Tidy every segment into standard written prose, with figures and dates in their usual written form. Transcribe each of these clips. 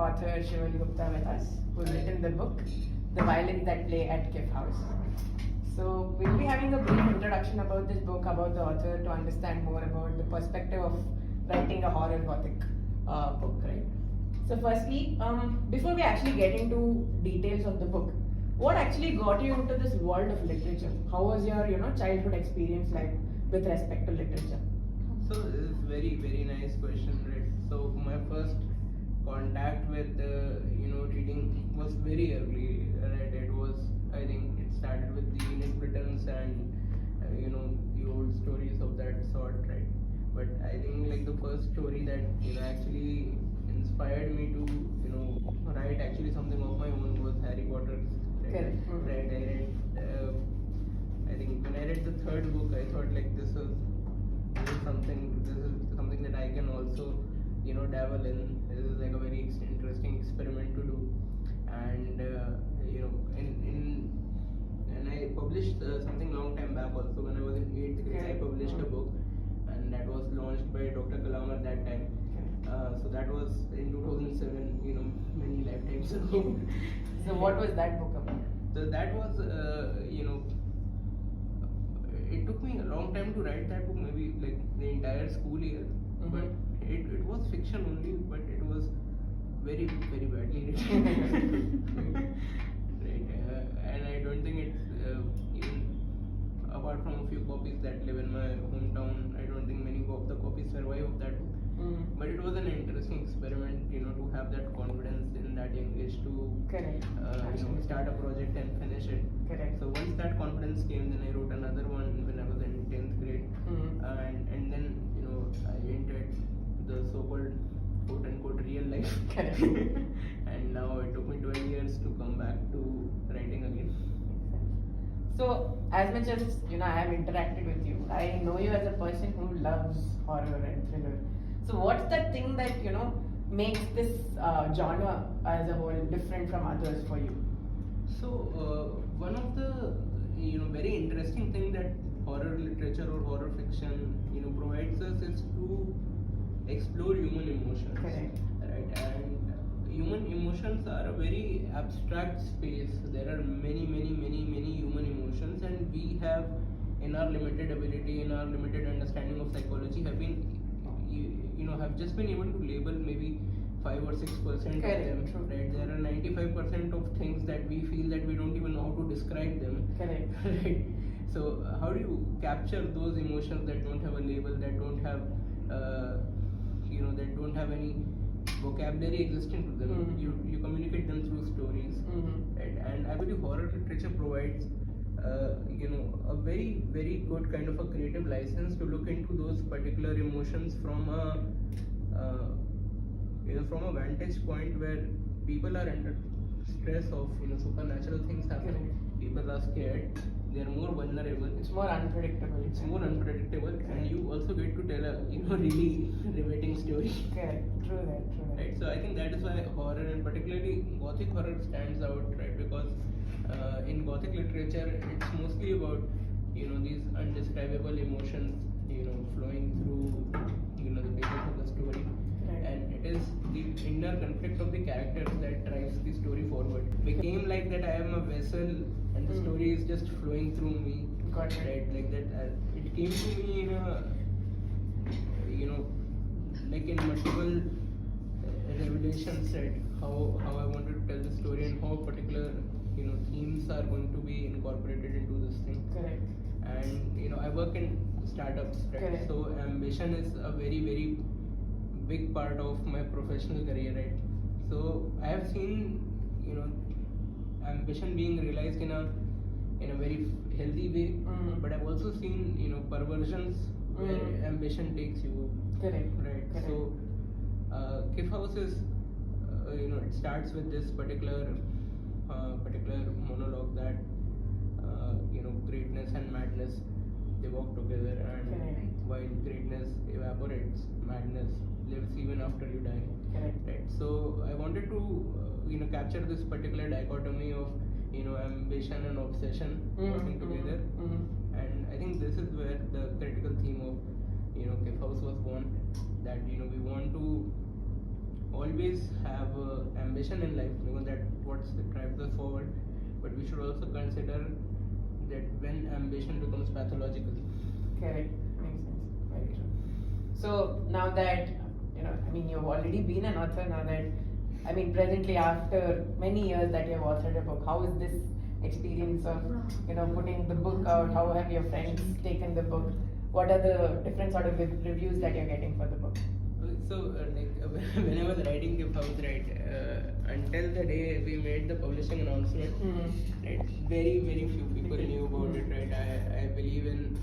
author Shival Gupta with us, who's written the book, The Violins That Play at Kiff House. So we'll be having a brief introduction about this book, about the author, to understand more about the perspective of writing a horror gothic book, right? So firstly, before we actually get into details of the book, what actually got you into this world of literature? How was your, childhood experience like with respect to literature? So this is very nice question, right? So my first contact with reading was very early, right? It was, I think it started with the Britons and the old stories of that sort, right? But I think like the first story that actually inspired me to write actually something of my own was Harry Potter. Right? Correct. Right. I read. I think when I read the third book, I thought like this is something that I can also dabble in. This is like a very interesting experiment to do, and and I published something long time back also when I was in 8th grade. I published a book, and that was launched by Dr. Kalam at that time. So that was in 2007, many lifetimes ago. So what was that book about? So that was, it took me a long time to write that book, maybe like the entire school year. Mm-hmm. But it was fiction only, but it was very badly written. Right, and I don't think it's even apart from a few copies that live in my hometown, I don't think many of the copies survive of that book. But it was an interesting experiment, to have that confidence in that young age to start a project and finish it. Correct. So once that confidence came, then I wrote another one when I was in 10th grade, and then I entered the so-called quote unquote real life. Correct. And now it took me 12 years to come back to writing again. So, as much as I have interacted with you, I know you as a person who loves horror and thriller. So, what's that thing that makes this genre as a whole different from others for you? So, one of the very interesting thing that horror literature or horror fiction provides us is to explore human emotions. Correct. Right, and human emotions are a very abstract space. There are many human emotions, and we have, in our limited ability, in our limited understanding of psychology, have just been able to label maybe 5 or 6% of them. True. Right, there are 95% of things that we feel that we don't even know how to describe them. Correct. Right. So how do you capture those emotions that don't have a label, that don't have that don't have any vocabulary existing to them? You communicate them through stories. Right? And I believe horror literature provides a very good kind of a creative license to look into those particular emotions from a vantage point where people are under stress of supernatural things happening. People are scared. They are more vulnerable. It's more unpredictable. And you also get to tell a really riveting story. Correct. True that. Right. So I think that is why horror, and particularly gothic horror, stands out, right? Because in gothic literature, it's mostly about these undescribable emotions flowing through the pages of the story. Right. And it is the inner conflict of the characters that drives the story forward. It became like that I am a vessel and the story is just flowing through me. Got it. Right, like that. It came to me in a like in multiple revelations, right? How I wanted to tell the story and how particular themes are going to be incorporated into this thing. Correct. And I work in startups, right? Correct. So ambition is a very big part of my professional career, right? So I have seen ambition being realized in a very healthy way, but I've also seen perversions where ambition takes you. Correct. Right. Correct. So Kiff House is it starts with this particular monologue that greatness and madness, they walk together, and Correct. while greatness evaporates, madness lives even after you die. Correct. Right. So I wanted to capture this particular dichotomy of ambition and obsession working together, and I think this is where the critical theme of Kiff House was born. That we want to always have ambition in life, that what's the drives us forward, but we should also consider that when ambition becomes pathological. Correct. Makes sense. Very true. So now that you've already been an author. Now that presently after many years that you've authored a book, how is this experience of putting the book out? How have your friends taken the book? What are the different sort of reviews that you're getting for the book? So, when I was writing Kiff House, right, until the day we made the publishing announcement, right, very, very few people knew about it, right. I believe in,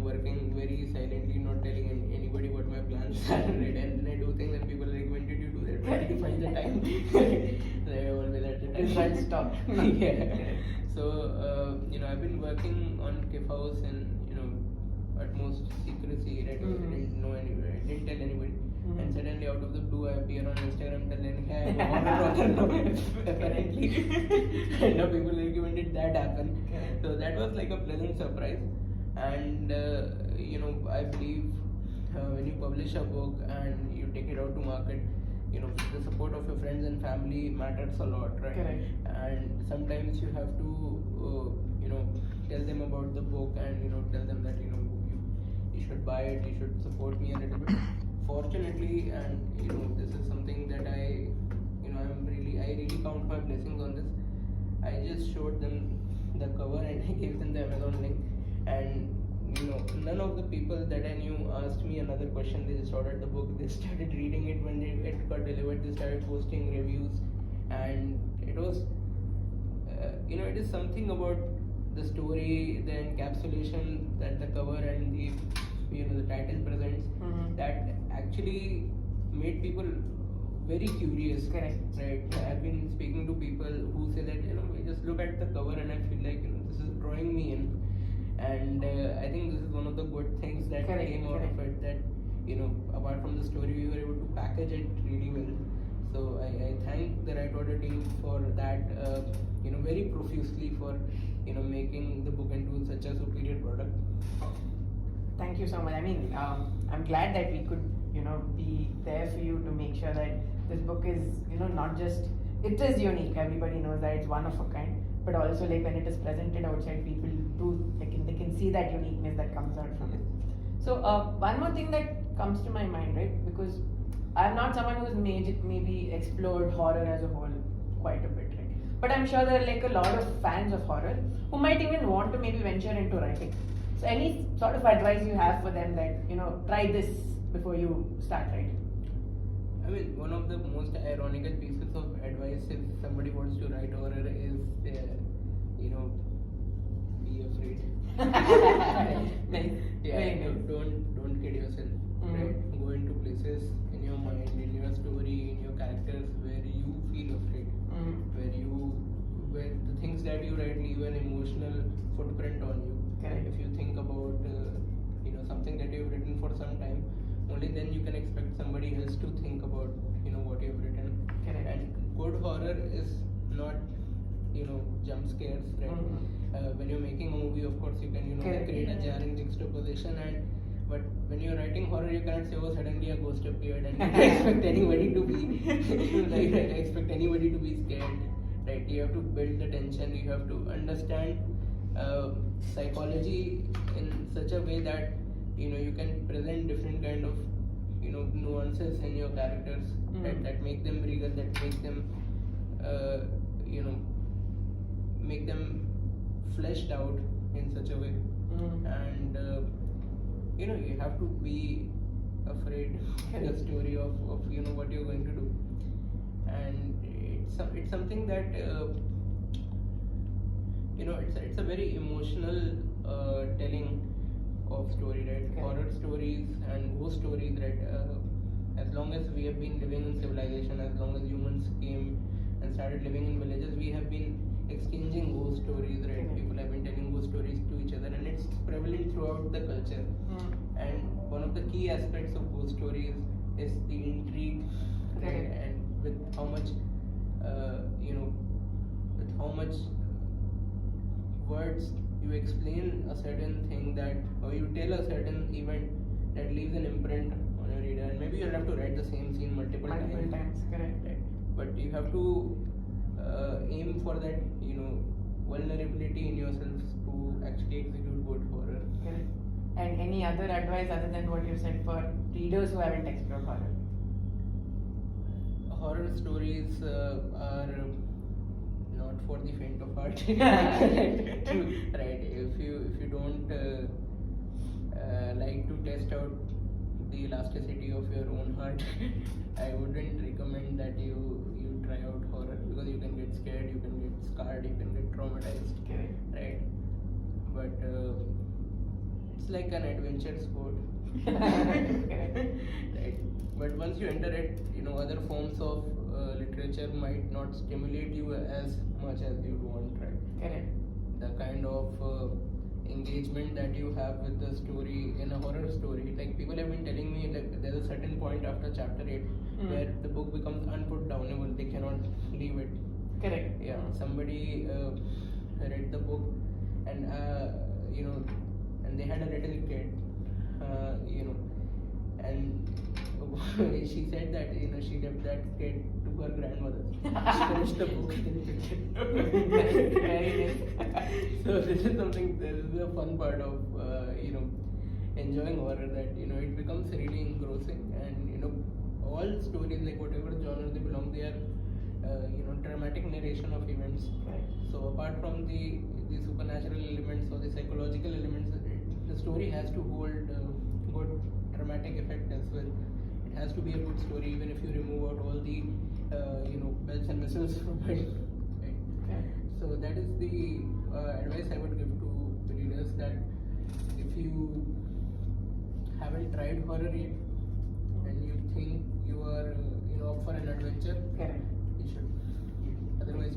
working very silently, not telling anybody what my plans are, right. And then I do things and people are like, when did you do that? When did you find the time? I always at the time. Results stop. Yeah. So, I've been working on Kiff House and, utmost secrecy, right? I didn't know anybody, I didn't tell anybody. And suddenly out of the blue I appear on Instagram telling, hey, I'm a horror author now, apparently. And now people are like, when did that happen? So that was like a pleasant surprise. And I believe when you publish a book and you take it out to market, the support of your friends and family matters a lot, right? Correct. And sometimes you have to tell them about the book and tell them that you should buy it, you should support me a little bit. Fortunately, and this is something that I really count my blessings on this. I just showed them the cover and I gave them the Amazon link, and none of the people that I knew asked me another question. They just ordered the book, they started reading it. When it got delivered, they started posting reviews, and it was it is something about the story, the encapsulation that the cover and the title presents, that actually made people very curious. Correct. Right. I've been speaking to people who say that I just look at the cover and I feel like this is drawing me in, and I think this is one of the good things that came out of it. That apart from the story, we were able to package it really well. So I thank the Right Order team for that. Very profusely for making the book into such a superior product. Thank you so much. I'm glad that we could be there for you to make sure that this book is not just, it is unique, everybody knows that it's one of a kind, but also like when it is presented outside, people they can see that uniqueness that comes out from it. So one more thing that comes to my mind, right, because I'm not someone who's maybe explored horror as a whole quite a bit, right? But I'm sure there are like a lot of fans of horror who might even want to maybe venture into writing. So any sort of advice you have for them that, try this before you start writing? One of the most ironical pieces of advice if somebody wants to write horror is, be afraid. Nice. Yeah, don't kid yourself. Right? Go into places in your mind, in your story, in your characters where you feel afraid, where the things that you write leave an emotional footprint on you. Correct. If you think about something that you've written for some time, only then you can expect somebody else to think about what you've written. Correct. And good horror is not jump scares, right? When you're making a movie, of course you can create a jarring juxtaposition, but when you're writing horror, you can't say, oh, suddenly a ghost appeared, and you expect anybody to be scared, right? You have to build the tension. You have to understand psychology in such a way that you can present different kind of nuances in your characters, that make them real, that make them make them fleshed out in such a way, and you have to be afraid of the story of what you're going to do, and it's something that it's a very emotional telling of story, right? Okay. Horror stories and ghost stories, right? As long as we have been living in civilization, as long as humans came and started living in villages, we have been exchanging ghost stories, right? Okay. People have been telling ghost stories to each other, and it's prevalent throughout the culture. And one of the key aspects of ghost stories is the intrigue, right? Okay. And with how much words you explain a certain thing, that or you tell a certain event that leaves an imprint on your reader, and maybe you'll have to write the same scene multiple times. Correct. Right. But you have to aim for that, vulnerability in yourself to actually execute good horror. Correct. And any other advice other than what you said for readers who haven't explored horror? Horror stories are not for the faint of heart. Right. If you don't like to test out the elasticity of your own heart, I wouldn't recommend that you try out horror, because you can get scared, you can get scarred, you can get traumatized. Correct. Right. But it's like an adventure sport. Right. But once you enter it, other forms of literature might not stimulate you as much as you want, right? Correct. The kind of engagement that you have with the story in a horror story, like people have been telling me that there's a certain point after chapter 8 where the book becomes unputdownable, they cannot leave it. Correct. Yeah, somebody read the book and and they had a little kid, and she said that she left that kid to her grandmother. She finished the book and then picked it. Very nice. So this is a fun part of enjoying horror, that it becomes really engrossing, and all stories, like whatever genre they belong, they are dramatic narration of events. Right. So apart from the supernatural elements or the psychological elements, the story has to hold good dramatic effect as well. It has to be a good story, even if you remove out all the bells and whistles from it. Right? Okay. So that is the advice I would give to readers, that if you haven't tried horror yet and you think you are up for an adventure, Correct. you should. Otherwise,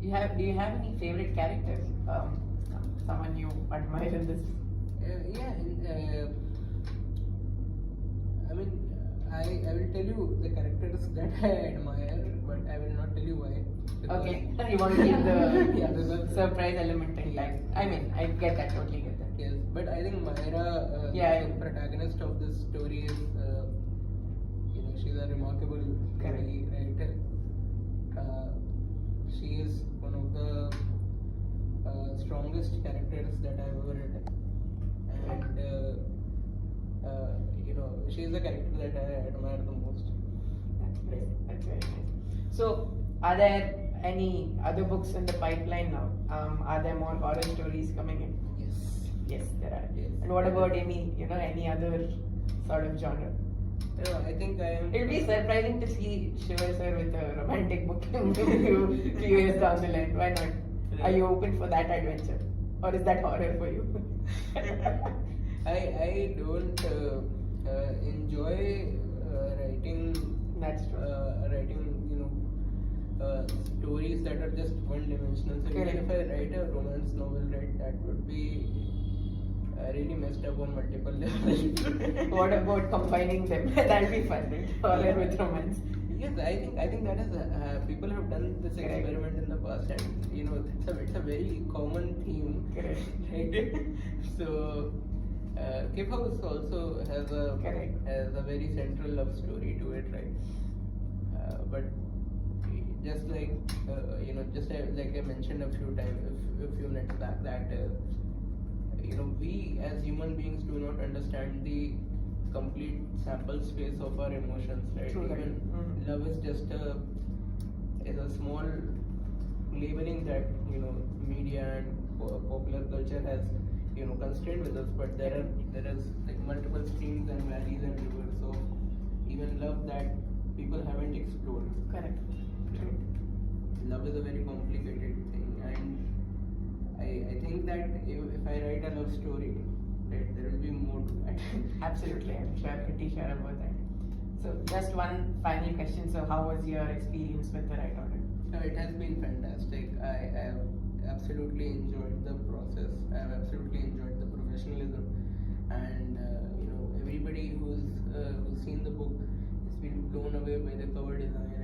Do you have any favorite characters? Someone you admire in this? I will tell you the characters that I admire, but I will not tell you why. Okay, you want to keep the because surprise element intact. I mean, I get that, totally get that. Yes, but I think Mahira, the protagonist of this story, is she's a remarkable lady, right? She is one of the strongest characters that I've ever read, and she is the character that I admire the most. That's great. That's very nice. So, are there any other books in the pipeline now? Are there more horror stories coming in? Yes. Yes, there are. Yes. And what about any other sort of genre? I think I am. It'll be surprising to see Shival sir with a romantic book in few years down the line. Why not? Are you open for that adventure, or is that horror for you? I don't enjoy writing. That's true. Writing, stories that are just one-dimensional. So even if I write a romance novel, right, that would be really messed up on multiple levels. What about combining them? That'll be fun, right? Horror with romance. Yes, I think that is people have done this experiment in the past, and it's a very common theme. Correct. Right? So Kiff House also has a very central love story to it, right? But just like like I mentioned a few times, a few minutes back, that we as human beings do not understand the complete sample space of our emotions, right? True. Even love is just a small labeling that media and popular culture has constrained with us, but there is like multiple streams and valleys and rivers of even love that people haven't explored. Correct. True. Love is a very complicated thing, and I think that if I write a love story, right, there will be more to that. Absolutely, I'm pretty sure about that. So, just one final question. So, how was your experience with the Right Order? It has been fantastic. I have absolutely enjoyed the process. I have absolutely enjoyed the professionalism, and everybody who's seen the book has been blown away by the cover design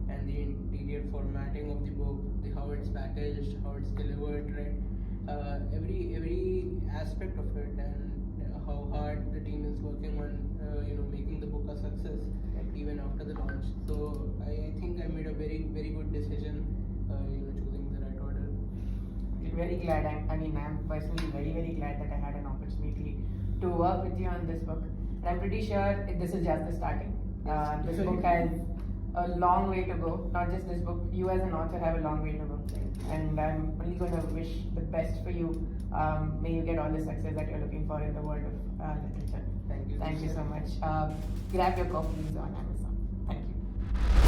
and the interior formatting of the book, how it's packaged, how it's delivered, right? Every aspect of it, and how hard the team is working on making the book a success even after the launch. So I think I made a very good decision, choosing the right order. Very glad. I'm personally very glad that I had an opportunity to work with you on this book. And I'm pretty sure this is just the starting. This book has a long way to go. Not just this book, you as an author have a long way to go. And I'm only going to wish the best for you. May you get all the success that you're looking for in the world of literature. Thank you. Thank you so much. Grab your copies on Amazon. Thank you.